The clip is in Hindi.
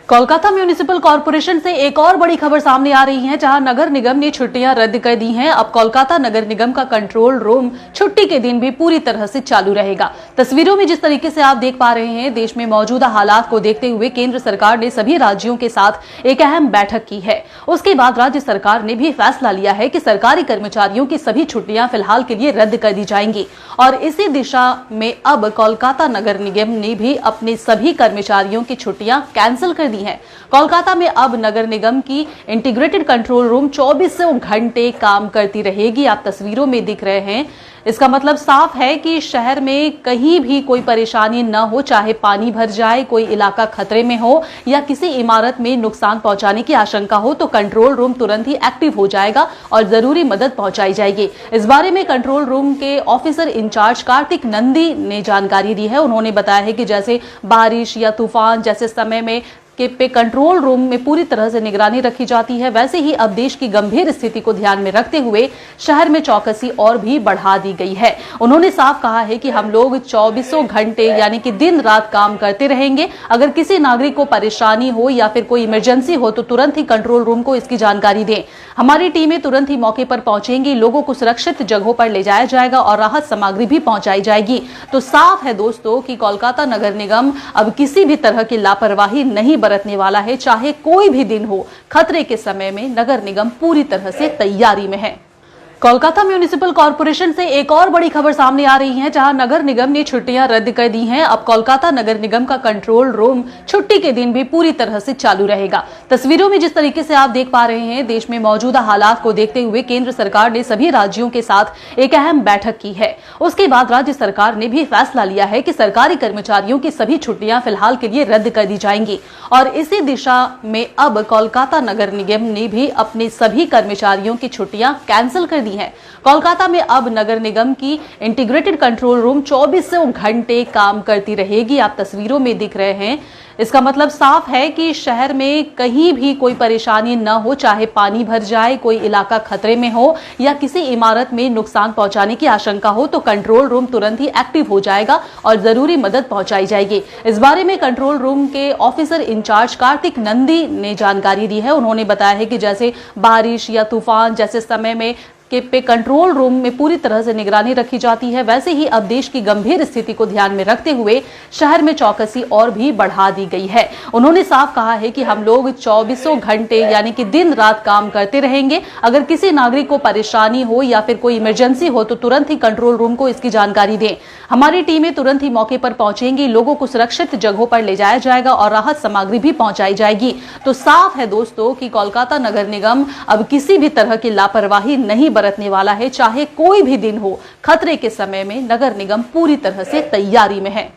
कोलकाता म्युनिसिपल कॉर्पोरेशन से एक और बड़ी खबर सामने आ रही है, जहां नगर निगम ने छुट्टियां रद्द कर दी हैं। अब कोलकाता नगर निगम का कंट्रोल रूम छुट्टी के दिन भी पूरी तरह से चालू रहेगा। तस्वीरों में जिस तरीके से आप देख पा रहे हैं, देश में मौजूदा हालात को देखते हुए केंद्र सरकार ने सभी राज्यों के साथ एक अहम बैठक की है। उसके बाद राज्य सरकार ने भी फैसला लिया है कि सरकारी कर्मचारियों की सभी छुट्टियां फिलहाल के लिए रद्द कर दी जाएंगी और इसी दिशा में अब कोलकाता नगर निगम ने भी अपने सभी कर्मचारियों की छुट्टियां कैंसिल कर दी है। कोलकाता में अब नगर निगम की इंटीग्रेटेड कंट्रोल रूम 24 घंटे काम करती रहेगी। आप तस्वीरों में दिख रहे हैं। इसका मतलब साफ है कि शहर में कहीं भी कोई परेशानी न हो, चाहे पानी भर जाए, कोई इलाका खतरे में हो या किसी इमारत में नुकसान पहुंचाने की आशंका हो, तो कंट्रोल रूम तुरंत ही एक्टिव हो जाएगा और जरूरी मदद पहुंचाई जाएगी। इस बारे में कंट्रोल रूम के ऑफिसर इंचार्ज कार्तिक नंदी ने जानकारी दी है। उन्होंने बताया है कि जैसे बारिश या तूफान जैसे समय में पे कंट्रोल रूम में पूरी तरह से निगरानी रखी जाती है, वैसे ही अब देश की गंभीर स्थिति को ध्यान में रखते हुए शहर में चौकसी और भी बढ़ा दी गई है। उन्होंने साफ कहा है कि हम लोग 24 घंटे यानी कि दिन रात काम करते रहेंगे। अगर किसी नागरिक को परेशानी हो या फिर कोई इमरजेंसी हो तो तुरंत ही कंट्रोल रूम को इसकी जानकारी दें। हमारी टीमें तुरंत ही मौके पर पहुंचेंगी, लोगों को सुरक्षित जगहों पर ले जाया जाएगा और राहत सामग्री भी पहुंचाई जाएगी। तो साफ है दोस्तों कि कोलकाता नगर निगम अब किसी भी तरह की लापरवाही नहीं बरतने वाला है, चाहे कोई भी दिन हो। खतरे के समय में नगर निगम पूरी तरह से तैयारी में है। कोलकाता म्युनिसिपल कॉर्पोरेशन से एक और बड़ी खबर सामने आ रही है, जहां नगर निगम ने छुट्टियां रद्द कर दी हैं। अब कोलकाता नगर निगम का कंट्रोल रूम छुट्टी के दिन भी पूरी तरह से चालू रहेगा। तस्वीरों में जिस तरीके से आप देख पा रहे हैं, देश में मौजूदा हालात को देखते हुए केंद्र सरकार ने सभी राज्यों के साथ एक अहम बैठक की है। उसके बाद राज्य सरकार ने भी फैसला लिया है कि सरकारी कर्मचारियों की सभी छुट्टियां फिलहाल के लिए रद्द कर दी जाएंगी और इसी दिशा में अब कोलकाता नगर निगम ने भी अपने सभी कर्मचारियों की छुट्टियां कैंसिल कर दी है। कोलकाता में अब नगर निगम की इंटीग्रेटेड कंट्रोल रूम 24 घंटे काम करती रहेगी। आप तस्वीरों में दिख रहे हैं। इसका मतलब साफ है कि शहर में कहीं भी कोई परेशानी न हो, चाहे पानी भर जाए, कोई इलाका खतरे में हो या किसी इमारत में नुकसान पहुंचाने की आशंका हो, तो कंट्रोल रूम तुरंत ही एक्टिव हो जाएगा और जरूरी मदद पहुंचाई जाएगी। इस बारे में कंट्रोल रूम के ऑफिसर इंचार्ज कार्तिक नंदी ने जानकारी दी है। उन्होंने बताया है कि जैसे बारिश या तूफान जैसे समय में पे कंट्रोल रूम में पूरी तरह से निगरानी रखी जाती है, वैसे ही अब देश की गंभीर स्थिति को ध्यान में रखते हुए शहर में चौकसी और भी बढ़ा दी गई है। उन्होंने साफ कहा है कि हम लोग 24 घंटे यानी कि दिन रात काम करते रहेंगे। अगर किसी नागरिक को परेशानी हो या फिर कोई इमरजेंसी हो तो तुरंत ही कंट्रोल रूम को इसकी जानकारी दें। हमारी टीमें तुरंत ही मौके पर पहुंचेंगी, लोगों को सुरक्षित जगहों पर ले जाया जाएगा और राहत सामग्री भी पहुंचाई जाएगी। तो साफ है दोस्तों कि कोलकाता नगर निगम अब किसी भी तरह की लापरवाही नहीं बरतने वाला है, चाहे कोई भी दिन हो। खतरे के समय में नगर निगम पूरी तरह से तैयारी में है।